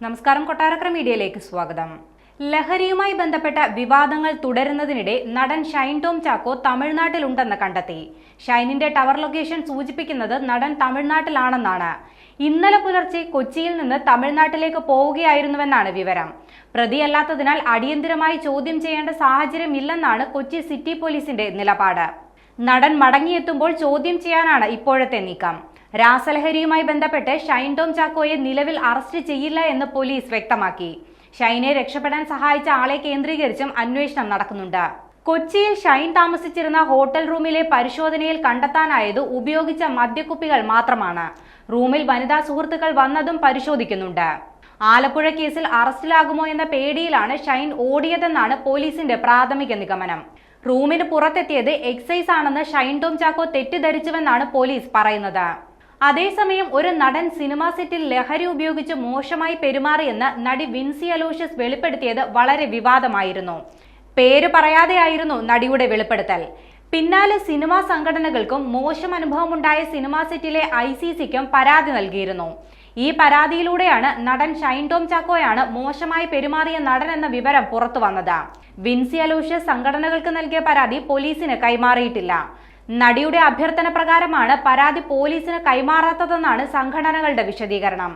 നമസ്കാരം, കൊട്ടാരക്കര മീഡിയയിലേക്ക് സ്വാഗതം. ലഹരിയുമായി ബന്ധപ്പെട്ട വിവാദങ്ങൾ തുടരുന്നതിനിടെ നടൻ ഷൈൻ ടോം ചാക്കോ തമിഴ്നാട്ടിലുണ്ടെന്ന് കണ്ടെത്തി. ഷൈനിന്റെ ടവർ ലൊക്കേഷൻ സൂചിപ്പിക്കുന്നത് നടൻ തമിഴ്നാട്ടിലാണെന്നാണ്. ഇന്നലെ പുലർച്ചെ കൊച്ചിയിൽ നിന്ന് തമിഴ്നാട്ടിലേക്ക് പോവുകയായിരുന്നുവെന്നാണ് വിവരം. പ്രതിയല്ലാത്തതിനാൽ അടിയന്തരമായി ചോദ്യം ചെയ്യേണ്ട സാഹചര്യമില്ലെന്നാണ് കൊച്ചി സിറ്റി പോലീസിന്റെ നിലപാട്. നടൻ മടങ്ങിയെത്തുമ്പോൾ ചോദ്യം ചെയ്യാനാണ് ഇപ്പോഴത്തെ നീക്കം. രാസലഹരിയുമായി ബന്ധപ്പെട്ട് ഷൈൻ ടോം ചാക്കോയെ നിലവിൽ അറസ്റ്റ് ചെയ്യില്ല എന്ന് പോലീസ് വ്യക്തമാക്കി. ഷൈനെ രക്ഷപ്പെടാൻ സഹായിച്ച ആളെ കേന്ദ്രീകരിച്ചും അന്വേഷണം നടക്കുന്നുണ്ട്. കൊച്ചിയിൽ ഷൈൻ താമസിച്ചിരുന്ന ഹോട്ടൽ റൂമിലെ പരിശോധനയിൽ കണ്ടെത്താനായത് ഉപയോഗിച്ച മദ്യക്കുപ്പികൾ മാത്രമാണ്. റൂമിൽ വനിതാ സുഹൃത്തുക്കൾ വന്നതും പരിശോധിക്കുന്നുണ്ട്. ആലപ്പുഴ കേസിൽ അറസ്റ്റിലാകുമോ എന്ന പേടിയിലാണ് ഷൈൻ ഓടിയതെന്നാണ് പോലീസിന്റെ പ്രാഥമിക നിഗമനം. റൂമിന് പുറത്തെത്തിയത് എക്സൈസ് ആണെന്ന് ഷൈൻ ടോം ചാക്കോ തെറ്റിദ്ധരിച്ചുവെന്നാണ് പോലീസ് പറയുന്നത്. അതേസമയം ഒരു നടൻ സിനിമാ സെറ്റിൽ ലഹരി ഉപയോഗിച്ച് മോശമായി പെരുമാറിയെന്ന് നടി വിൻസി അലോഷ്യസ് വെളിപ്പെടുത്തിയത് വളരെ വിവാദമായിരുന്നു. പേര് പറയാതെയായിരുന്നു നടിയുടെ വെളിപ്പെടുത്തൽ. പിന്നാലെ സിനിമാ സംഘടനകൾക്കും മോശം അനുഭവമുണ്ടായ സിനിമാ സെറ്റിലെ ICCക്കും പരാതി നൽകിയിരുന്നു. ഈ പരാതിയിലൂടെയാണ് നടൻ ഷൈൻ ടോം ചാക്കോയാണ് മോശമായി പെരുമാറിയ നടൻ എന്ന വിവരം പുറത്തു വന്നത്. വിൻസി അലോഷ്യസ് സംഘടനകൾക്ക് നൽകിയ പരാതി പോലീസിന് കൈമാറിയിട്ടില്ല. നടിയുടെ അഭ്യർത്ഥന പ്രകാരമാണ് പരാതി പോലീസിന് കൈമാറാത്തതെന്നാണ് സംഘടനകളുടെ വിശദീകരണം.